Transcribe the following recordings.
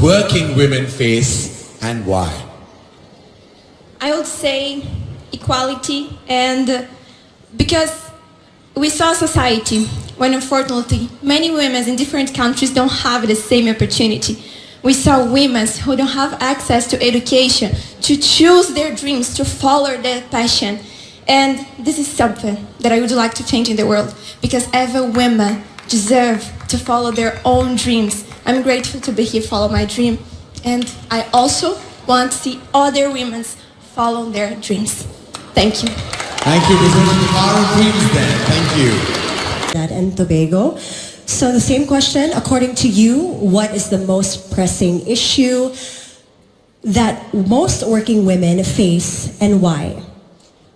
working women face and why? I would say equality, and because we saw a society when unfortunately many women in different countries don't have the same opportunity. We saw women who don't have access to education, to choose their dreams, to follow their passion. And this is something that I would like to change in the world, because every woman deserves to follow their own dreams. I'm grateful to be here, follow my dream. And I also want to see other women follow their dreams. Thank you. Thank you. This is the power of dreams then. Thank you. And Tobago. So the same question, according to you, what is the most pressing issue that most working women face and why?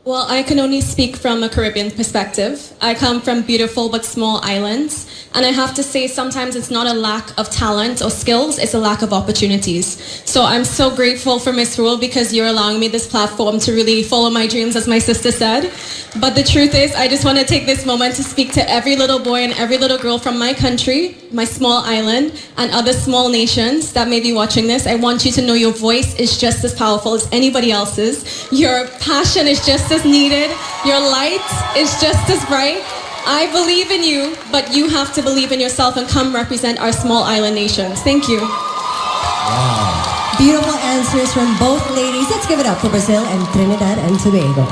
Well, I can only speak from a Caribbean perspective. I come from beautiful but small islands, and I have to say sometimes it's not a lack of talent or skills, it's a lack of opportunities. So I'm so grateful for Miss Rule because you're allowing me this platform to really follow my dreams, as my sister said. But the truth is, I just want to take this moment to speak to every little boy and every little girl from my country, my small island, and other small nations that may be watching this. I want you to know your voice is just as powerful as anybody else's. Your passion is just as needed. Your light is just as bright. I believe in you, but you have to believe in yourself and come represent our small island nations. Thank you. Wow. Beautiful answers from both ladies. Let's give it up for Brazil and Trinidad and Tobago.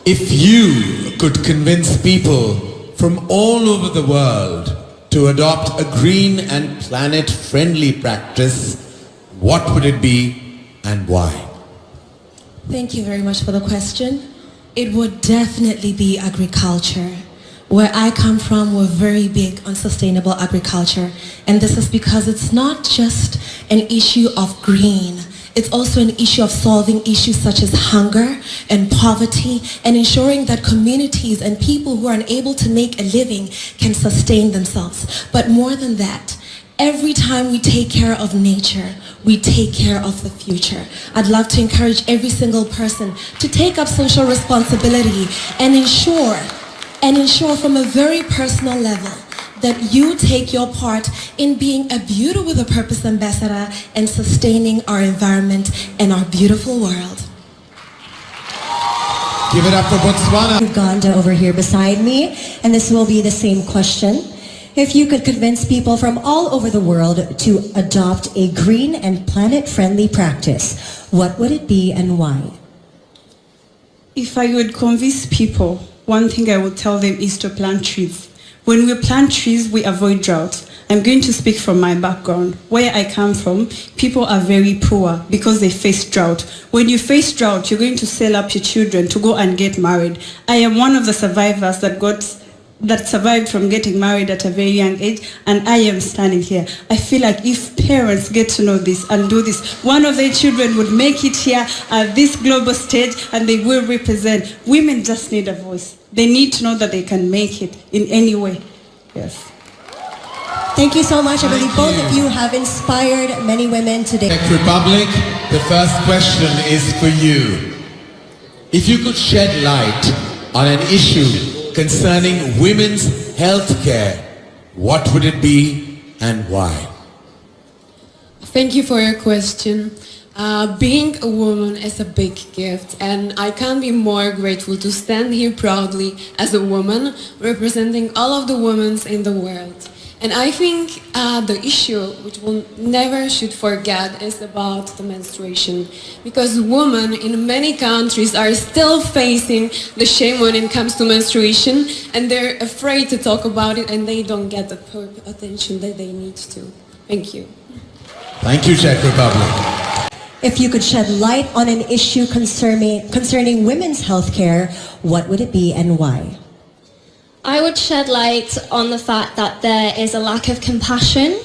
If you could convince people from all over the world to adopt a green and planet-friendly practice, what would it be and why? Thank you very much for the question. It would definitely be agriculture. Where I come from, we're very big on sustainable agriculture. And this is because it's not just an issue of green. It's also an issue of solving issues such as hunger and poverty and ensuring that communities and people who are unable to make a living can sustain themselves. But more than that, every time we take care of nature, we take care of the future. I'd love to encourage every single person to take up social responsibility and ensure from a very personal level that you take your part in being a Beauty with a Purpose ambassador and sustaining our environment and our beautiful world. Give it up for Botswana. Uganda over here beside me, and this will be the same question. If you could convince people from all over the world to adopt a green and planet-friendly practice, what would it be and why? If I would convince people, one thing I would tell them is to plant trees. When we plant trees, we avoid drought. I'm going to speak from my background. Where I come from, people are very poor because they face drought. When you face drought, you're going to sell up your children to go and get married. I am one of the survivors that survived from getting married at a very young age, and I am standing here. I feel like if parents get to know this and do this, one of their children would make it here at this global stage and they will represent. Women just need a voice. They need to know that they can make it in any way. Yes. Thank you so much. I believe both of you have inspired many women today. Czech Republic, the first question is for you. If you could shed light on an issue concerning women's health care, what would it be and why? Thank you for your question. Being a woman is a big gift, and I can't be more grateful to stand here proudly as a woman representing all of the women in the world. And I think the issue which we'll never should forget is about the menstruation, because women in many countries are still facing the shame when it comes to menstruation, and they're afraid to talk about it, and they don't get the attention that they need to. Thank you. Thank you, Czech Republic. If you could shed light on an issue concerning women's health care, what would it be and why? I would shed light on the fact that there is a lack of compassion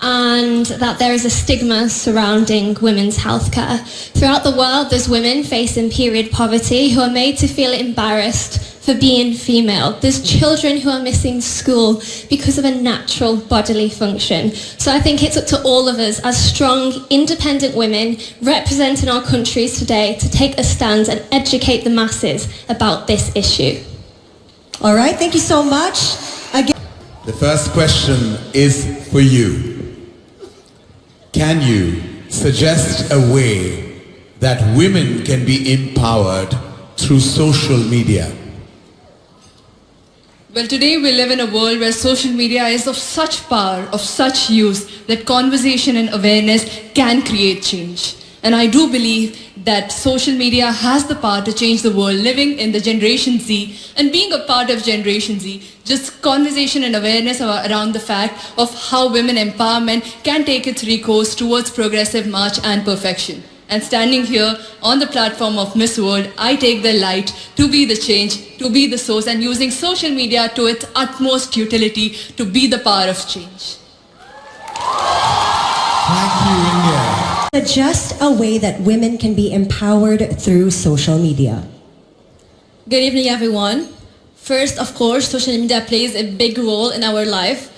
and that there is a stigma surrounding women's healthcare. Throughout the world, there's women facing period poverty who are made to feel embarrassed for being female. There's children who are missing school because of a natural bodily function. So I think it's up to all of us as strong, independent women representing our countries today to take a stand and educate the masses about this issue. All right, thank you so much. Again. The first question is for you. can you suggest a way that women can be empowered through social media? Well, today we live in a world where social media is of such power, of such use, that conversation and awareness can create change. And I do believe that social media has the power to change the world. Living in the Generation Z and being a part of Generation Z, just conversation and awareness around the fact of how women empowerment can take its recourse towards progressive march and perfection. And standing here on the platform of Miss World, I take the light to be the change, to be the source, and using social media to its utmost utility to be the power of change. Thank you, India. Suggest a way that women can be empowered through social media. Good evening, everyone. First, of course, social media plays a big role in our life.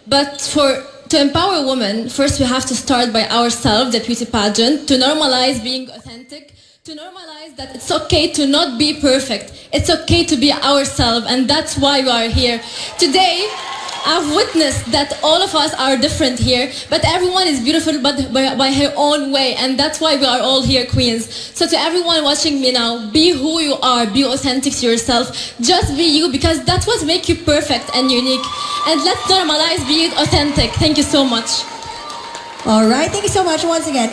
But to empower women, first we have to start by ourselves, the beauty pageant, to normalize being authentic, to normalize that it's okay to not be perfect. It's okay to be ourselves, and that's why we are here. Today, I've witnessed that all of us are different here, but everyone is beautiful but by her own way, and that's why we are all here, queens. So to everyone watching me now, be who you are, be authentic to yourself, just be you, because that's what makes you perfect and unique. And let's normalize being authentic. Thank you so much. All right, thank you so much once again.